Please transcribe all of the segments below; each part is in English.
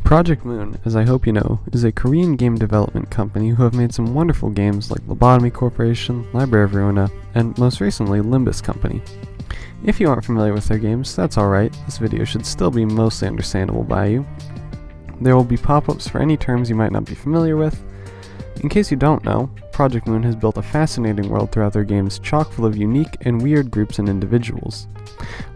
Project Moon, as I hope you know, is a Korean game development company who have made some wonderful games like Lobotomy Corporation, Library of Ruina, and most recently Limbus Company. If you aren't familiar with their games, that's alright, this video should still be mostly understandable by you. There will be pop-ups for any terms you might not be familiar with. In case you don't know, Project Moon has built a fascinating world throughout their games chock full of unique and weird groups and individuals.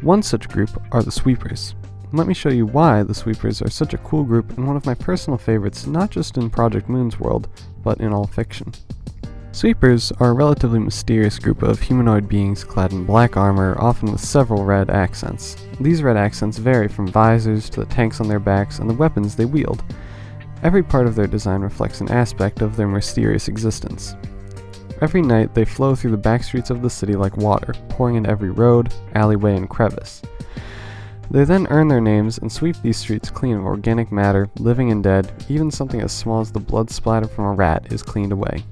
One such group are the Sweepers. Let me show you why the Sweepers are such a cool group and one of my personal favorites not just in Project Moon's world, but in all fiction. Sweepers are a relatively mysterious group of humanoid beings clad in black armor, often with several red accents. These red accents vary from visors to the tanks on their backs and the weapons they wield. Every part of their design reflects an aspect of their mysterious existence. Every night they flow through the back streets of the city like water, pouring into every road, alleyway, and crevice. They then earn their names and sweep these streets clean of organic matter, living and dead. Even something as small as the blood splatter from a rat is cleaned away.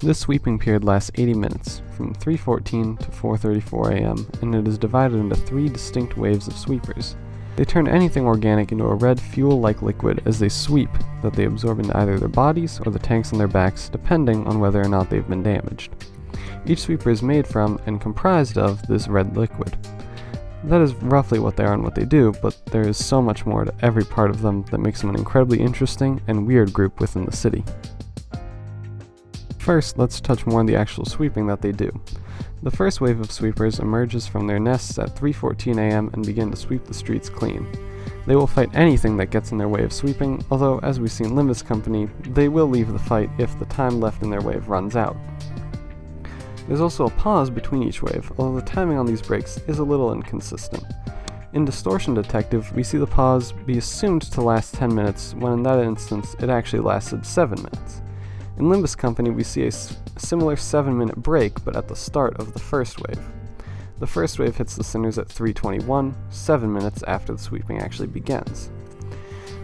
This sweeping period lasts 80 minutes, from 3:14 to 4:34 a.m., and it is divided into 3 distinct waves of sweepers. They turn anything organic into a red fuel-like liquid as they sweep that they absorb into either their bodies or the tanks on their backs, depending on whether or not they've been damaged. Each sweeper is made from and comprised of this red liquid. That is roughly what they are and what they do, but there is so much more to every part of them that makes them an incredibly interesting and weird group within the city. First, let's touch more on the actual sweeping that they do. The first wave of sweepers emerges from their nests at 3:14 a.m. and begin to sweep the streets clean. They will fight anything that gets in their way of sweeping, although as we see in Limbus Company, they will leave the fight if the time left in their wave runs out. There's also a pause between each wave, although the timing on these breaks is a little inconsistent. In Distortion Detective, we see the pause be assumed to last 10 minutes, when in that instance it actually lasted 7 minutes. In Limbus Company, we see a similar 7-minute break, but at the start of the first wave. The first wave hits the sinners at 3:21, 7 minutes after the sweeping actually begins.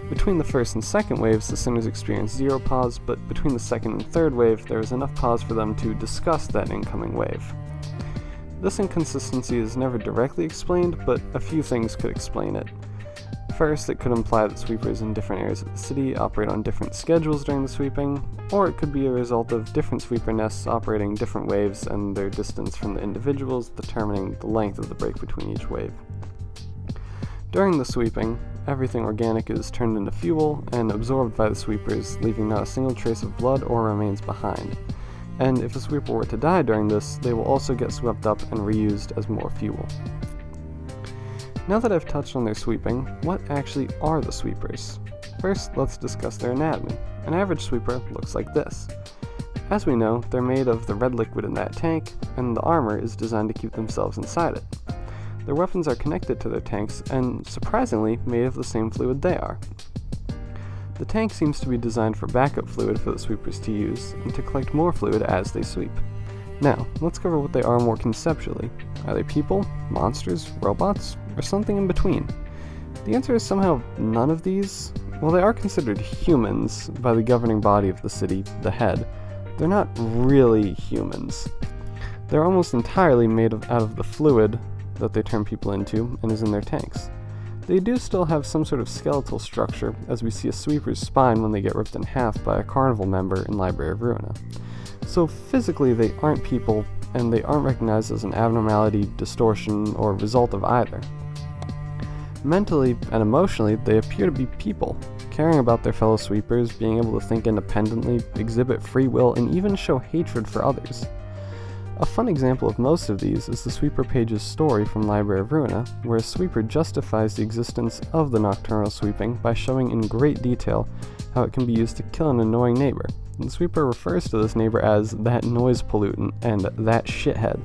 Between the first and second waves, the sinners experience 0 pause, but between the second and third wave, there is enough pause for them to discuss that incoming wave. This inconsistency is never directly explained, but a few things could explain it. First, it could imply that sweepers in different areas of the city operate on different schedules during the sweeping, or it could be a result of different sweeper nests operating different waves and their distance from the individuals determining the length of the break between each wave. During the sweeping, everything organic is turned into fuel and absorbed by the sweepers, leaving not a single trace of blood or remains behind. And if a sweeper were to die during this, they will also get swept up and reused as more fuel. Now that I've touched on their sweeping, what actually are the sweepers? First, let's discuss their anatomy. An average sweeper looks like this. As we know, they're made of the red liquid in that tank, and the armor is designed to keep themselves inside it. Their weapons are connected to their tanks, and surprisingly, made of the same fluid they are. The tank seems to be designed for backup fluid for the sweepers to use, and to collect more fluid as they sweep. Now, let's cover what they are more conceptually. Are they people, monsters, robots, or something in between? The answer is somehow none of these. While they are considered humans by the governing body of the city, the head, they're not really humans. They're almost entirely made out of the fluid that they turn people into and is in their tanks. They do still have some sort of skeletal structure, as we see a sweeper's spine when they get ripped in half by a carnival member in Library of Ruina. So physically they aren't people, and they aren't recognized as an abnormality, distortion, or result of either. Mentally and emotionally, they appear to be people, caring about their fellow sweepers, being able to think independently, exhibit free will, and even show hatred for others. A fun example of most of these is the sweeper page's story from Library of Ruina, where a sweeper justifies the existence of the nocturnal sweeping by showing in great detail how it can be used to kill an annoying neighbor. The sweeper refers to this neighbor as that noise pollutant and that shithead,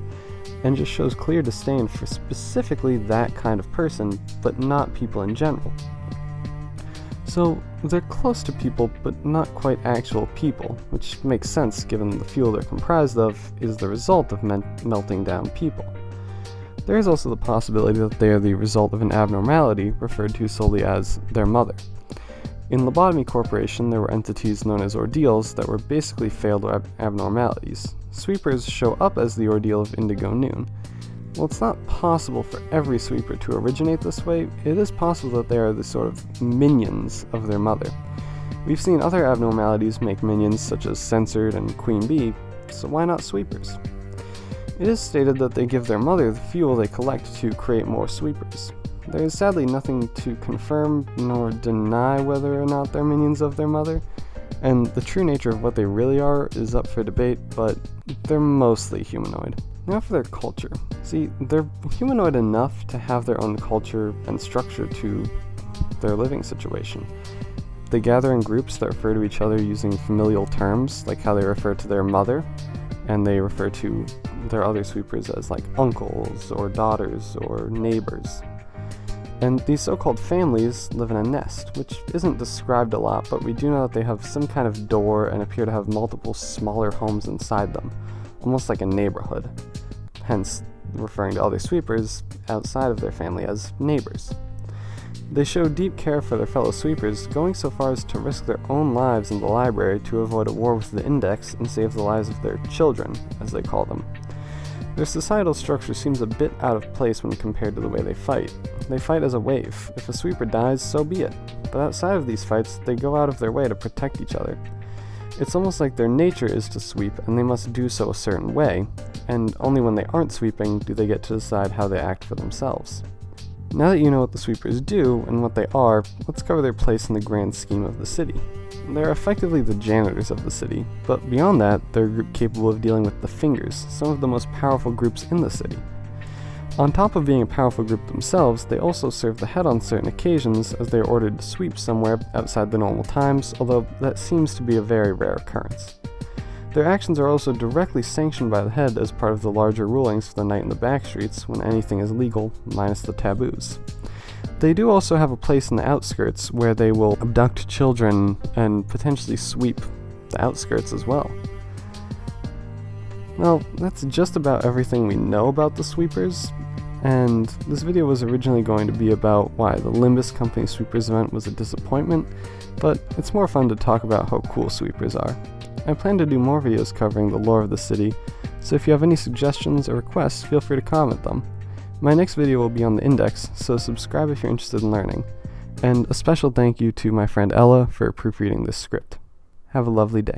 and just shows clear disdain for specifically that kind of person, but not people in general. So, they're close to people, but not quite actual people, which makes sense given the fuel they're comprised of is the result of melting down people. There is also the possibility that they are the result of an abnormality referred to solely as their mother. In Lobotomy Corporation, there were entities known as ordeals that were basically failed abnormalities. Sweepers show up as the ordeal of Indigo Noon. While it's not possible for every sweeper to originate this way, it is possible that they are the sort of minions of their mother. We've seen other abnormalities make minions such as censored and queen bee, so why not sweepers? It is stated that they give their mother the fuel they collect to create more sweepers. There is sadly nothing to confirm nor deny whether or not they're minions of their mother, and the true nature of what they really are is up for debate, but they're mostly humanoid. Now for their culture. See, they're humanoid enough to have their own culture and structure to their living situation. They gather in groups that refer to each other using familial terms, like how they refer to their mother, and they refer to their other sweepers as like uncles or daughters or neighbors. And these so-called families live in a nest, which isn't described a lot, but we do know that they have some kind of door and appear to have multiple smaller homes inside them, almost like a neighborhood, hence referring to other sweepers outside of their family as neighbors. They show deep care for their fellow sweepers, going so far as to risk their own lives in the library to avoid a war with the Index and save the lives of their children, as they call them. Their societal structure seems a bit out of place when compared to the way they fight. They fight as a wave. If a sweeper dies, so be it. But outside of these fights, they go out of their way to protect each other. It's almost like their nature is to sweep, and they must do so a certain way, and only when they aren't sweeping do they get to decide how they act for themselves. Now that you know what the sweepers do and what they are, let's cover their place in the grand scheme of the city. They're effectively the janitors of the city, but beyond that, they're a group capable of dealing with the Fingers, some of the most powerful groups in the city. On top of being a powerful group themselves, they also serve the head on certain occasions as they are ordered to sweep somewhere outside the normal times, although that seems to be a very rare occurrence. Their actions are also directly sanctioned by the head as part of the larger rulings for the night in the backstreets when anything is legal, minus the taboos. They do also have a place in the outskirts where they will abduct children and potentially sweep the outskirts as well. Well, that's just about everything we know about the sweepers, and this video was originally going to be about why the Limbus Company Sweepers event was a disappointment, but it's more fun to talk about how cool sweepers are. I plan to do more videos covering the lore of the city, so if you have any suggestions or requests, feel free to comment them. My next video will be on the Index, so subscribe if you're interested in learning. And a special thank you to my friend Ella for proofreading this script. Have a lovely day.